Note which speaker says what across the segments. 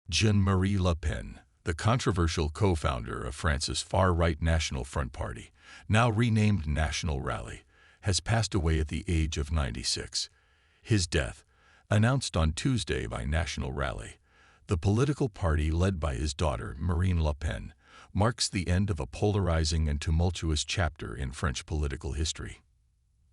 Speaker 1: Jean-Marie Le Pen, the controversial co-founder of France's far-right National Front Party, now renamed National Rally, has passed away at the age of 96. His death, announced on Tuesday by National Rally, the political party led by his daughter Marine Le Pen, marks the end of a polarizing and tumultuous chapter in French political history.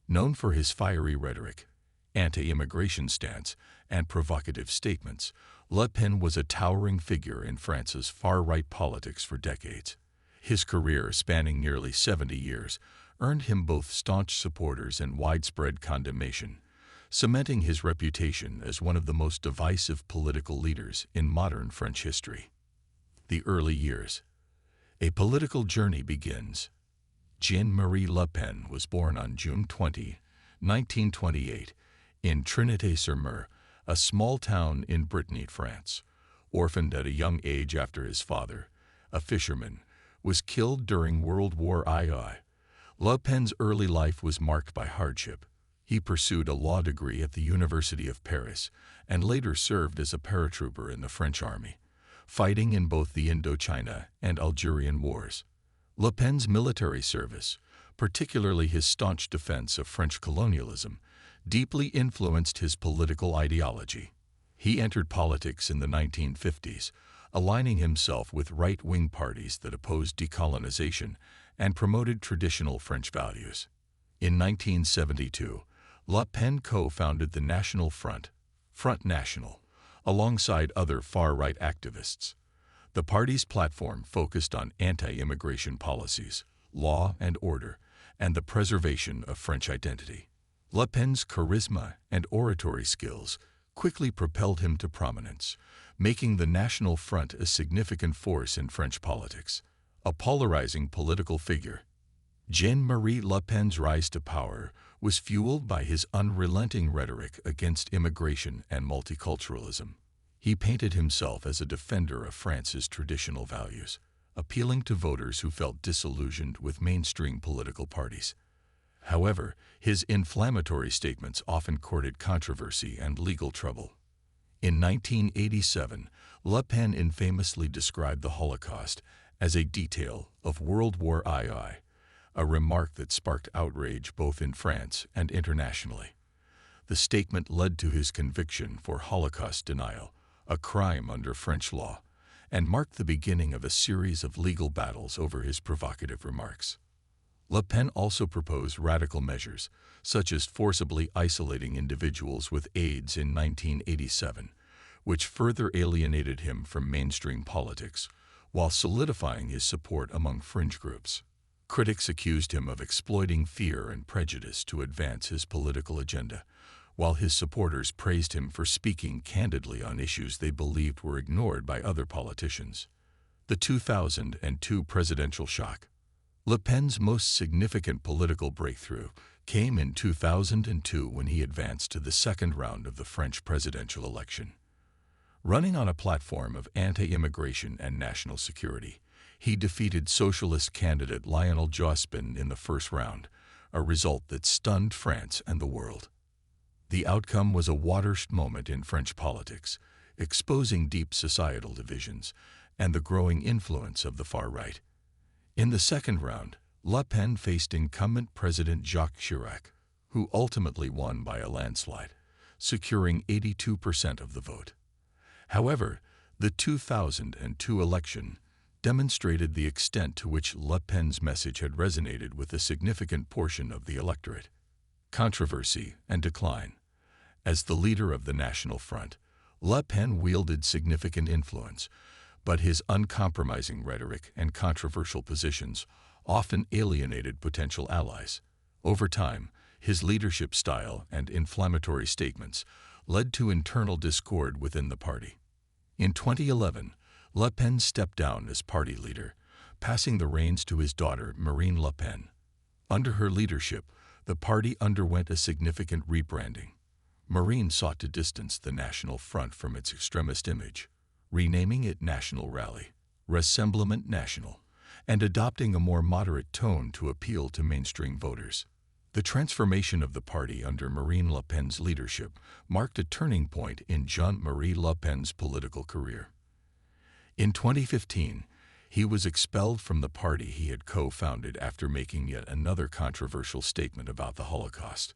Speaker 1: Known for his fiery rhetoric, anti-immigration stance, and provocative statements, Le Pen was a towering figure in France's far-right politics for decades. His career, spanning nearly 70 years, earned him both staunch supporters and widespread condemnation, cementing his reputation as one of the most divisive political leaders in modern French history. The early years. A political journey begins. Jean-Marie Le Pen was born on June 20, 1928, in Trinité-sur-Mer, a small town in Brittany, France. Orphaned at a young age after his father, a fisherman, was killed during World War II. Le Pen's early life was marked by hardship. He pursued a law degree at the University of Paris and later served as a paratrooper in the French army, fighting in both the Indochina and Algerian wars. Le Pen's military service, particularly his staunch defense of French colonialism, deeply influenced his political ideology. He entered politics in the 1950s, aligning himself with right-wing parties that opposed decolonization and promoted traditional French values. In 1972, Le Pen co-founded the National Front, Front National, alongside other far-right activists. The party's platform focused on anti-immigration policies, law and order, and the preservation of French identity. Le Pen's charisma and oratory skills quickly propelled him to prominence, making the National Front a significant force in French politics. A polarizing political figure, Jean-Marie Le Pen's rise to power was fueled by his unrelenting rhetoric against immigration and multiculturalism. He painted himself as a defender of France's traditional values, appealing to voters who felt disillusioned with mainstream political parties. However, his inflammatory statements often courted controversy and legal trouble. In 1987, Le Pen infamously described the Holocaust as a detail of World War II, a remark that sparked outrage both in France and internationally. The statement led to his conviction for Holocaust denial, a crime under French law, and marked the beginning of a series of legal battles over his provocative remarks. Le Pen also proposed radical measures, such as forcibly isolating individuals with AIDS in 1987, which further alienated him from mainstream politics, while solidifying his support among fringe groups. Critics accused him of exploiting fear and prejudice to advance his political agenda, while his supporters praised him for speaking candidly on issues they believed were ignored by other politicians. The 2002 presidential shock. Le Pen's most significant political breakthrough came in 2002 when he advanced to the second round of the French presidential election. Running on a platform of anti-immigration and national security, he defeated socialist candidate Lionel Jospin in the first round, a result that stunned France and the world. The outcome was a watershed moment in French politics, exposing deep societal divisions and the growing influence of the far right. In the second round, Le Pen faced incumbent President Jacques Chirac, who ultimately won by a landslide, securing 82% of the vote. However, the 2002 election demonstrated the extent to which Le Pen's message had resonated with a significant portion of the electorate. Controversy and decline. As the leader of the National Front, Le Pen wielded significant influence, but his uncompromising rhetoric and controversial positions often alienated potential allies. Over time, his leadership style and inflammatory statements led to internal discord within the party. In 2011, Le Pen stepped down as party leader, passing the reins to his daughter Marine Le Pen. Under her leadership, the party underwent a significant rebranding. Marine sought to distance the National Front from its extremist image, renaming it National Rally, Rassemblement National, and adopting a more moderate tone to appeal to mainstream voters. The transformation of the party under Marine Le Pen's leadership marked a turning point in Jean-Marie Le Pen's political career. In 2015, he was expelled from the party he had co-founded after making yet another controversial statement about the Holocaust.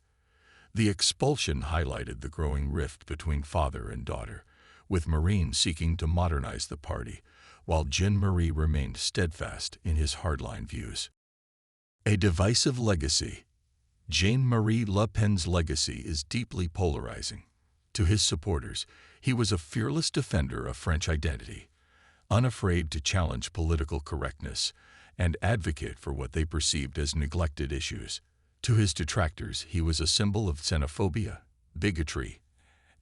Speaker 1: The expulsion highlighted the growing rift between father and daughter, with Marine seeking to modernize the party, while Jean-Marie remained steadfast in his hardline views. A divisive legacy. Jean-Marie Le Pen's legacy is deeply polarizing. To his supporters, he was a fearless defender of French identity, unafraid to challenge political correctness, and advocate for what they perceived as neglected issues. To his detractors, he was a symbol of xenophobia, bigotry,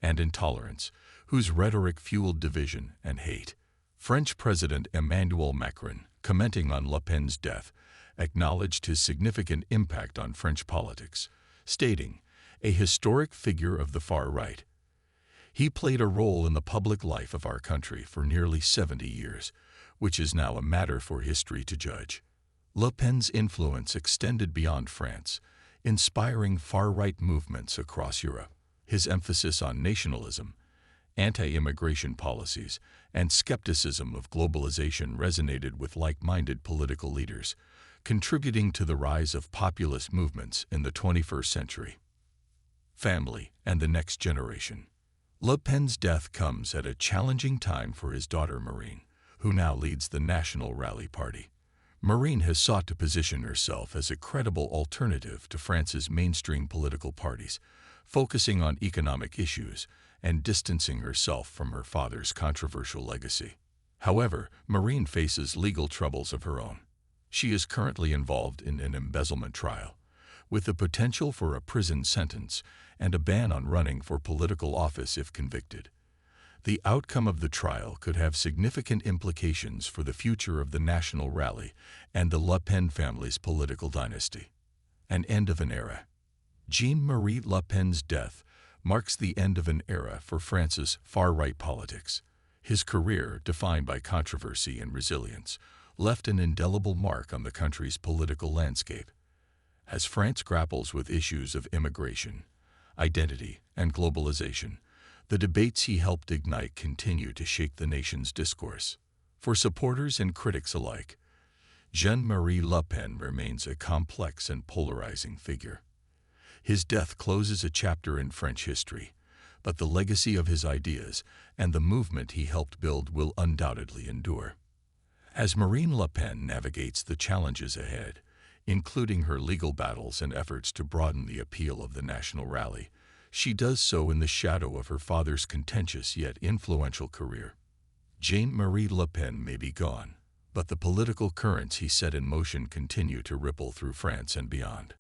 Speaker 1: and intolerance, whose rhetoric fueled division and hate. French President Emmanuel Macron, commenting on Le Pen's death, acknowledged his significant impact on French politics, stating, "A historic figure of the far right. He played a role in the public life of our country for nearly 70 years, which is now a matter for history to judge." Le Pen's influence extended beyond France, inspiring far-right movements across Europe. His emphasis on nationalism, anti-immigration policies, and skepticism of globalization resonated with like-minded political leaders, contributing to the rise of populist movements in the 21st century. Family and the next generation. Le Pen's death comes at a challenging time for his daughter Marine, who now leads the National Rally Party. Marine has sought to position herself as a credible alternative to France's mainstream political parties, focusing on economic issues and distancing herself from her father's controversial legacy. However, Marine faces legal troubles of her own. She is currently involved in an embezzlement trial, with the potential for a prison sentence and a ban on running for political office if convicted. The outcome of the trial could have significant implications for the future of the National Rally and the Le Pen family's political dynasty. An end of an era. Jean-Marie Le Pen's death marks the end of an era for France's far-right politics. His career, defined by controversy and resilience, left an indelible mark on the country's political landscape. As France grapples with issues of immigration, identity, and globalization, the debates he helped ignite continue to shake the nation's discourse. For supporters and critics alike, Jean-Marie Le Pen remains a complex and polarizing figure. His death closes a chapter in French history, but the legacy of his ideas and the movement he helped build will undoubtedly endure. As Marine Le Pen navigates the challenges ahead, including her legal battles and efforts to broaden the appeal of the National Rally, she does so in the shadow of her father's contentious yet influential career. Jean-Marie Le Pen may be gone, but the political currents he set in motion continue to ripple through France and beyond.